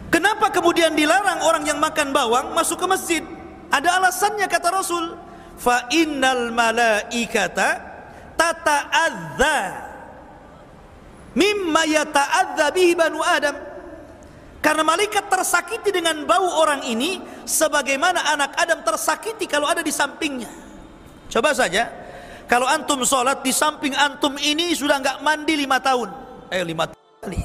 Kenapa kemudian dilarang orang yang makan bawang masuk ke masjid? Ada alasannya, kata Rasul. Fa innal malaikata tata'adza mimma yata'adza bihi banu Adam. Karena malaikat tersakiti dengan bau orang ini sebagaimana anak Adam tersakiti kalau ada di sampingnya. Coba saja, kalau antum sholat di samping antum ini sudah nggak mandi 5 tahun, 5 kali.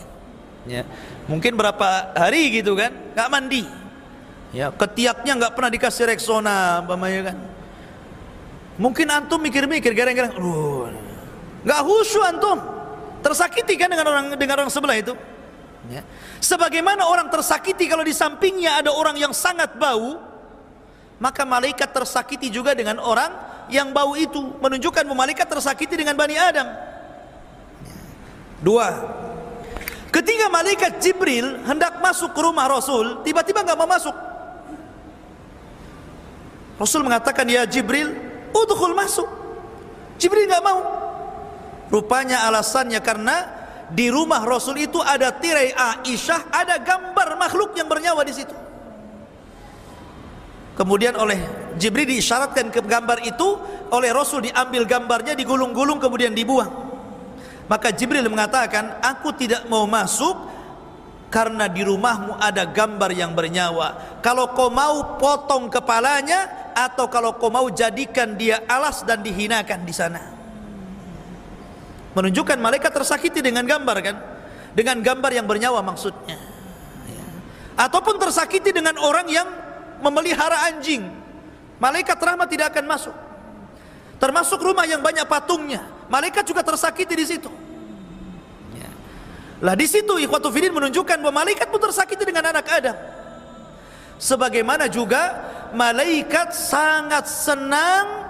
Ya. Mungkin berapa hari gitu kan, nggak mandi. Ya, ketiaknya nggak pernah dikasih Rexona, umpamanya kan. Mungkin antum mikir-mikir, garang-garang, nggak khusyuk antum, tersakiti kan dengan orang sebelah itu. Ya. Sebagaimana orang tersakiti kalau di sampingnya ada orang yang sangat bau, maka malaikat tersakiti juga dengan orang yang bau itu, menunjukkan bahwa malaikat tersakiti dengan Bani Adam. 2. Ketika malaikat Jibril hendak masuk ke rumah Rasul, tiba-tiba nggak mau masuk. Rasul mengatakan, ya Jibril, udkhul, masuk. Jibril nggak mau. Rupanya alasannya karena di rumah Rasul itu ada tirai Aisyah, ada gambar makhluk yang bernyawa di situ. Kemudian oleh Jibril diisyaratkan ke gambar itu, oleh Rasul diambil gambarnya, digulung-gulung, kemudian dibuang. Maka Jibril mengatakan, aku tidak mau masuk karena di rumahmu ada gambar yang bernyawa. Kalau kau mau potong kepalanya, atau kalau kau mau jadikan dia alas dan dihinakan di sana. Menunjukkan malaikat tersakiti dengan gambar, kan? Dengan gambar yang bernyawa maksudnya. Ataupun tersakiti dengan orang yang memelihara anjing, malaikat rahmat tidak akan masuk. Termasuk rumah yang banyak patungnya, malaikat juga tersakiti di situ. Lah di situ ikhwatu fiddin menunjukkan bahwa malaikat pun tersakiti dengan anak Adam. Sebagaimana juga malaikat sangat senang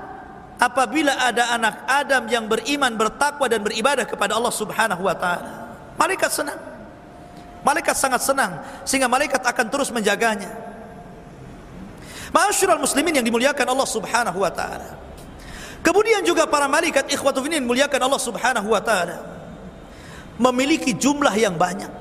apabila ada anak Adam yang beriman, bertakwa dan beribadah kepada Allah Subhanahu wa taala. Malaikat senang. Malaikat sangat senang sehingga malaikat akan terus menjaganya. Ma'asyiral muslimin yang dimuliakan Allah Subhanahu wa taala. Kemudian juga para malaikat ikhwatu fiddin muliakan Allah Subhanahu wa taala memiliki jumlah yang banyak.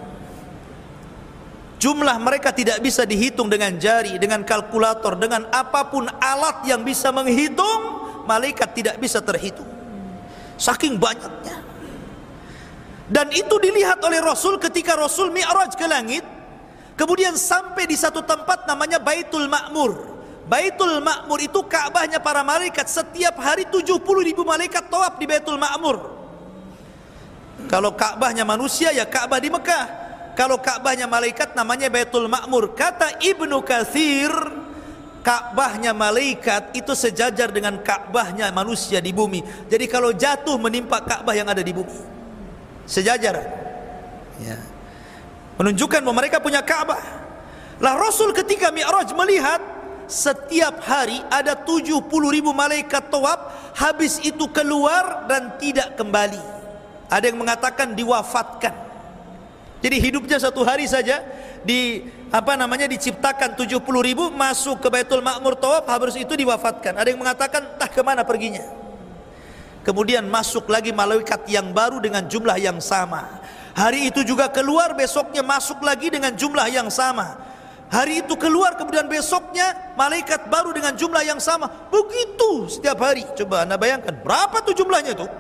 Jumlah mereka tidak bisa dihitung dengan jari, dengan kalkulator, dengan apapun alat yang bisa menghitung, malaikat tidak bisa terhitung. Saking banyaknya. Dan itu dilihat oleh Rasul ketika Rasul Mi'raj ke langit, kemudian sampai di satu tempat namanya Baitul Ma'mur. Baitul Ma'mur itu Ka'bahnya para malaikat. Setiap hari 70.000 malaikat tawaf di Baitul Ma'mur. Kalau Ka'bahnya manusia, ya Ka'bah di Mekah. Kalau Ka'bahnya malaikat, namanya Baitul Ma'mur. Kata Ibnu Katsir, Ka'bahnya malaikat itu sejajar dengan Ka'bahnya manusia di bumi. Jadi kalau jatuh menimpa Ka'bah yang ada di bumi, sejajar, ya. Menunjukkan bahwa mereka punya Ka'bah. Lah Rasul ketika Mi'raj melihat setiap hari ada 70.000 malaikat tawaf, habis itu keluar dan tidak kembali. Ada yang mengatakan diwafatkan. Jadi hidupnya satu hari saja diciptakan 70.000, masuk ke Baitul Ma'mur tawaf, habis itu diwafatkan. Ada yang mengatakan entah kemana perginya. Kemudian masuk lagi malaikat yang baru dengan jumlah yang sama. Hari itu juga keluar, besoknya masuk lagi dengan jumlah yang sama. Hari itu keluar, kemudian besoknya malaikat baru dengan jumlah yang sama. Begitu setiap hari. Coba Anda bayangkan berapa tuh jumlahnya tuh.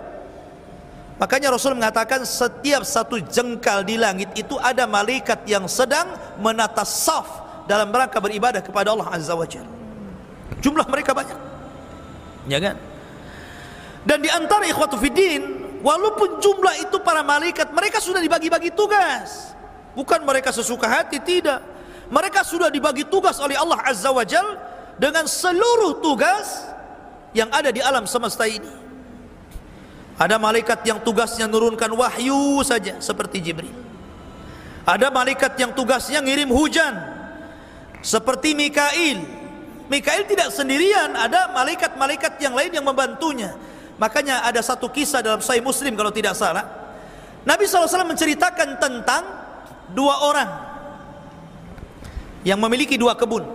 Makanya Rasul mengatakan setiap satu jengkal di langit itu ada malaikat yang sedang menata saf dalam rangka beribadah kepada Allah Azza wa Jalla. Jumlah mereka banyak, ya kan? Dan di antara ikhwatu fiddin, walaupun jumlah itu para malaikat, mereka sudah dibagi-bagi tugas. Bukan mereka sesuka hati, tidak. Mereka sudah dibagi tugas oleh Allah Azza wa Jalla dengan seluruh tugas yang ada di alam semesta ini. Ada malaikat yang tugasnya menurunkan wahyu saja seperti Jibril. Ada malaikat yang tugasnya ngirim hujan seperti Mikail. Mikail tidak sendirian, ada malaikat-malaikat yang lain yang membantunya. Makanya ada satu kisah dalam Sahih Muslim kalau tidak salah, Nabi SAW menceritakan tentang dua orang yang memiliki dua kebun.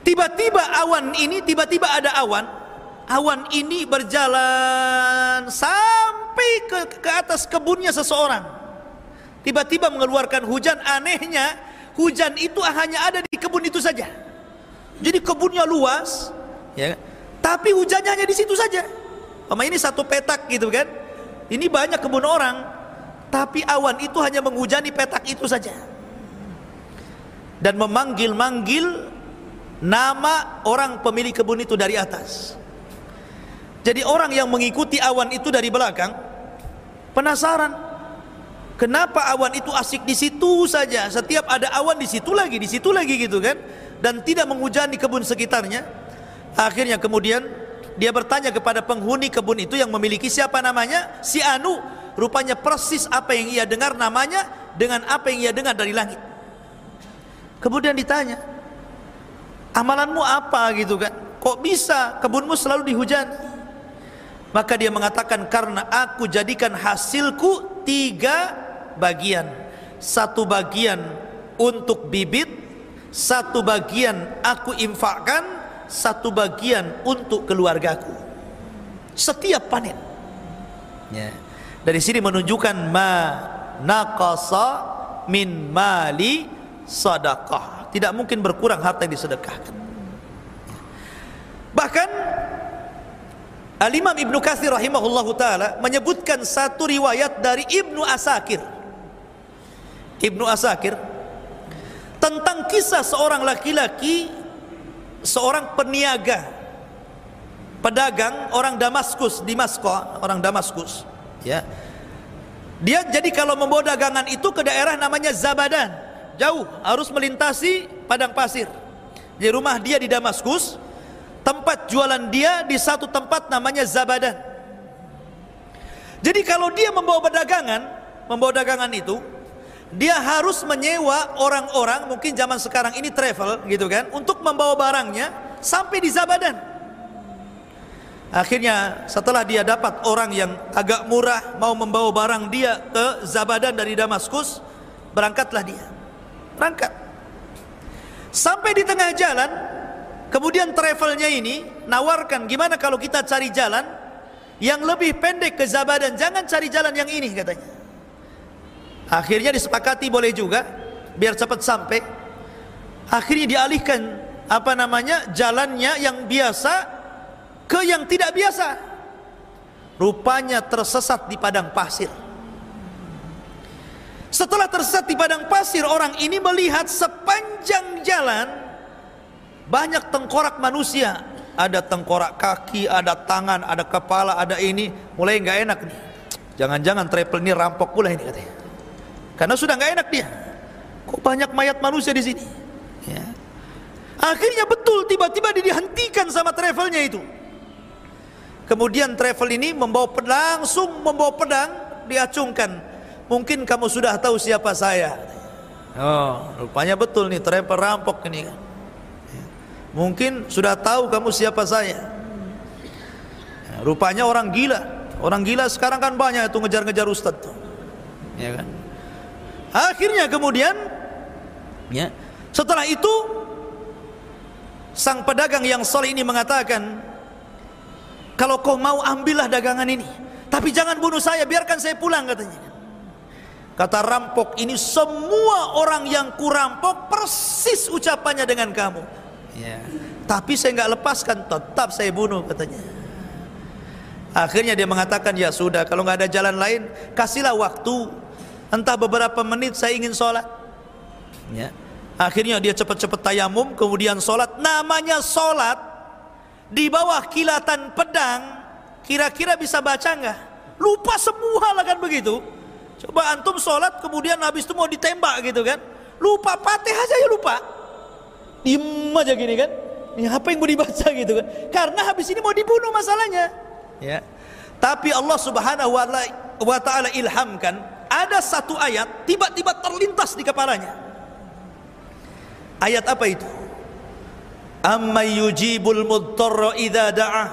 Tiba-tiba ada awan ini berjalan sampai ke atas kebunnya seseorang. Tiba-tiba mengeluarkan hujan. Anehnya hujan itu hanya ada di kebun itu saja. Jadi kebunnya luas, ya, tapi hujannya hanya di situ saja. Ini satu petak gitu kan. Ini banyak kebun orang, tapi awan itu hanya menghujani petak itu saja. Dan memanggil-manggil nama orang pemilik kebun itu dari atas. Jadi orang yang mengikuti awan itu dari belakang penasaran, kenapa awan itu asik di situ saja, setiap ada awan di situ lagi gitu kan, dan tidak menghujani kebun sekitarnya. Akhirnya kemudian dia bertanya kepada penghuni kebun itu yang memiliki, siapa namanya? Si Anu. Rupanya persis apa yang ia dengar namanya dengan apa yang ia dengar dari langit. Kemudian ditanya, amalanmu apa gitu kan, kok bisa kebunmu selalu dihujani? Maka dia mengatakan, karena aku jadikan hasilku 3 bagian. Satu bagian untuk bibit, satu bagian aku infakkan, satu bagian untuk keluargaku setiap panen. Ya. Dari sini menunjukkan ma naqasa min mali sadaqah, tidak mungkin berkurang harta yang disedekahkan. Bahkan Al-Imam Ibnu Katsir rahimahullahu taala menyebutkan satu riwayat dari Ibnu Asakir tentang kisah seorang laki-laki, seorang peniaga, pedagang orang Damaskus, orang Damaskus, ya. Dia jadi kalau membawa dagangan itu ke daerah namanya Zabadan, jauh, harus melintasi padang pasir. Di rumah dia di Damaskus, tempat jualan dia di satu tempat namanya Zabadan. Jadi kalau dia membawa dagangan itu, dia harus menyewa orang-orang, mungkin zaman sekarang ini travel gitu kan, untuk membawa barangnya sampai di Zabadan. Akhirnya setelah dia dapat orang yang agak murah mau membawa barang dia ke Zabadan dari Damaskus, berangkatlah dia. Berangkat. Sampai di tengah jalan, kemudian travelnya ini nawarkan, gimana kalau kita cari jalan yang lebih pendek ke Zabadan, jangan cari jalan yang ini, katanya. Akhirnya disepakati boleh juga, biar cepat sampai. Akhirnya dialihkan jalannya yang biasa ke yang tidak biasa. Rupanya tersesat di padang pasir. Setelah tersesat di padang pasir, orang ini melihat sepanjang jalan banyak tengkorak manusia. Ada tengkorak kaki, ada tangan, ada kepala, ada ini. Mulai nggak enak nih. Jangan-jangan travel ini rampok pula ini, katanya. Karena sudah nggak enak dia. Kok banyak mayat manusia di sini? Ya. Akhirnya betul, tiba-tiba dihentikan sama travelnya itu. Kemudian travel ini langsung membawa pedang, diacungkan. Mungkin kamu sudah tahu siapa saya. Oh, rupanya betul nih, travel rampok ini kan. Mungkin sudah tahu kamu siapa saya. Rupanya orang gila. Orang gila sekarang kan banyak itu ngejar-ngejar ustadz tuh. Ya kan? Akhirnya kemudian, ya, setelah itu sang pedagang yang soleh ini mengatakan, kalau kau mau ambillah dagangan ini, tapi jangan bunuh saya, biarkan saya pulang, katanya. Kata rampok ini, semua orang yang kurampok persis ucapannya dengan kamu. Ya. Tapi saya nggak lepaskan, tetap saya bunuh, katanya. Akhirnya dia mengatakan, ya sudah, kalau nggak ada jalan lain, kasihlah waktu. Entah beberapa menit saya ingin sholat, ya. Akhirnya dia cepat-cepat tayamum, kemudian sholat. Namanya sholat di bawah kilatan pedang, kira-kira bisa baca nggak? Lupa semua lah kan begitu. Coba antum sholat, kemudian habis itu mau ditembak gitu kan, lupa Fatihah saja lupa, diem aja gini kan. Ini apa yang mau dibaca gitu kan? Karena habis ini mau dibunuh masalahnya, ya. Tapi Allah Subhanahu wa Ta'ala ilhamkan. Ada satu ayat tiba-tiba terlintas di kepalanya. Ayat apa itu? Amman yujibul mudtarra idza da'ah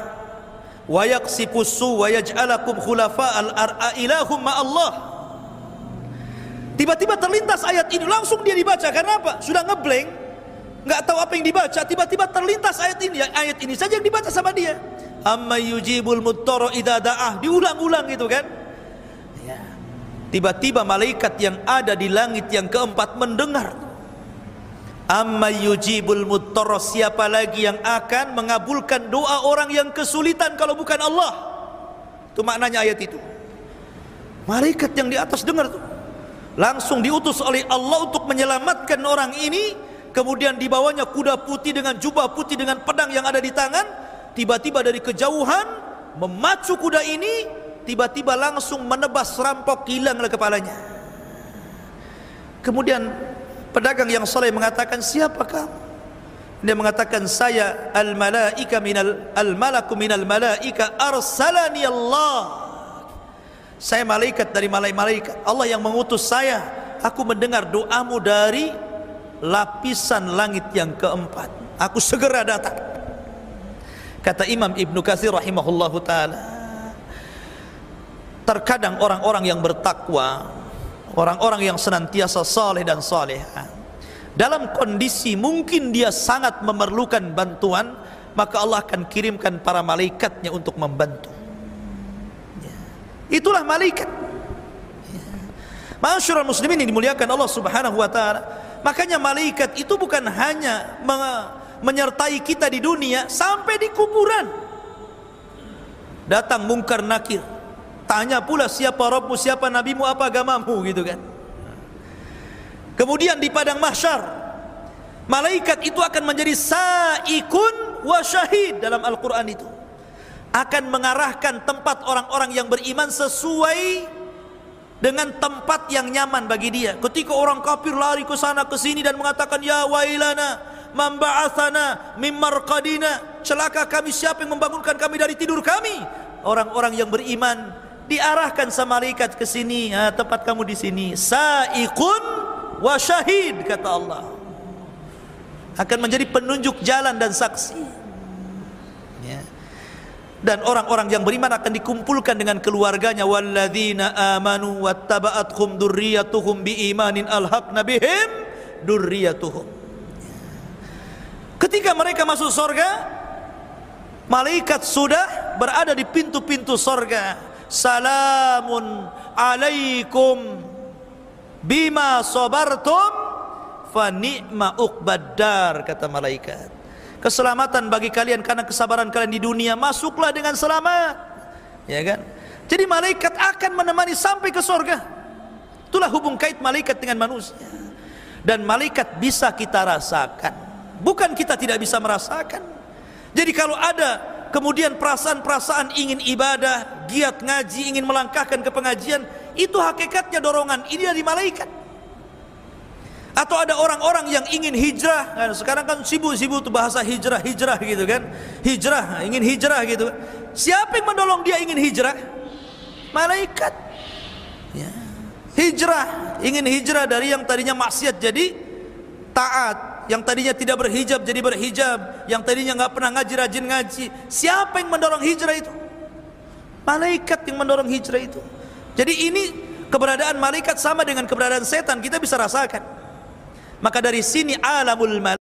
wa yaqsifus su wa yaj'alakum khulafa'al ar'a ilahum ma'allah. Tiba-tiba terlintas ayat ini, langsung dia dibaca. Karena apa? Sudah ngeblank, nggak tahu apa yang dibaca. Tiba-tiba terlintas ayat ini saja yang dibaca sama dia. Amman yujibul mudtarra idza da'ah, diulang-ulang gitu kan. Tiba-tiba malaikat yang ada di langit yang keempat mendengar. Amma yujibul mudtarra, siapa lagi yang akan mengabulkan doa orang yang kesulitan kalau bukan Allah? Itu maknanya ayat itu. Malaikat yang di atas dengar tuh. Langsung diutus oleh Allah untuk menyelamatkan orang ini. Kemudian dibawanya kuda putih dengan jubah putih dengan pedang yang ada di tangan. Tiba-tiba dari kejauhan memacu kuda ini, tiba-tiba langsung menebas rampok, hilanglah kepalanya. Kemudian pedagang yang saleh mengatakan, siapa kamu? Dia mengatakan, saya al-malaku minal malaika arsalani Allah. Saya malaikat dari malaikat. Allah yang mengutus saya. Aku mendengar doamu dari lapisan langit yang keempat. Aku segera datang. Kata Imam Ibnu Katsir rahimahullahu taala, terkadang orang-orang yang bertakwa, orang-orang yang senantiasa saleh dan salehah, dalam kondisi mungkin dia sangat memerlukan bantuan, maka Allah akan kirimkan para malaikatnya untuk membantu. Itulah malaikat. Ma'asyiral muslimin yang dimuliakan Allah Subhanahu wa taala. Makanya malaikat itu bukan hanya menyertai kita di dunia, sampai di kuburan. Datang mungkar nakir, tanya pula siapa Rabbmu, siapa nabimu, apa agamamu, gitu kan. Kemudian di padang mahsyar, malaikat itu akan menjadi sa'ikun wa syahid. Dalam Al-Quran itu akan mengarahkan tempat orang-orang yang beriman sesuai dengan tempat yang nyaman bagi dia. Ketika orang kafir lari ke sana ke sini dan mengatakan, ya wailana man ba'athana mim marqadina, celaka kami, siapa yang membangunkan kami dari tidur kami. Orang-orang yang beriman diarahkan sama malaikat ke sini, tempat kamu di sini. Sa'iqun wa syahid, kata Allah. Akan menjadi penunjuk jalan dan saksi. Ya. Dan orang-orang yang beriman akan dikumpulkan dengan keluarganya. Walladzina amanu wattaba'athum dzurriyyatuhum biimanin alhaqna bihim dzurriyyatuhum. Ketika mereka masuk surga, malaikat sudah berada di pintu-pintu surga. Salamun alaikum bima sabartum fa ni'ma uqbaddar, kata malaikat. Keselamatan bagi kalian karena kesabaran kalian di dunia, masuklah dengan selamat, ya kan? Jadi malaikat akan menemani sampai ke surga. Itulah hubung kait malaikat dengan manusia. Dan malaikat bisa kita rasakan, bukan kita tidak bisa merasakan. Jadi kalau ada kemudian perasaan-perasaan ingin ibadah, giat ngaji, ingin melangkahkan ke pengajian, itu hakikatnya dorongan ini dari malaikat. Atau ada orang-orang yang ingin hijrah, nah, sekarang kan sibuk-sibuk tuh bahasa hijrah gitu kan. Hijrah, ingin hijrah gitu. Siapa yang mendorong dia ingin hijrah? Malaikat. Ya. Hijrah, ingin hijrah dari yang tadinya maksiat jadi taat, yang tadinya tidak berhijab jadi berhijab, yang tadinya nggak pernah ngaji rajin ngaji. Siapa yang mendorong hijrah itu? Malaikat yang mendorong hijrah itu. Jadi ini keberadaan malaikat sama dengan keberadaan setan, kita bisa rasakan. Maka dari sini alamul malaikat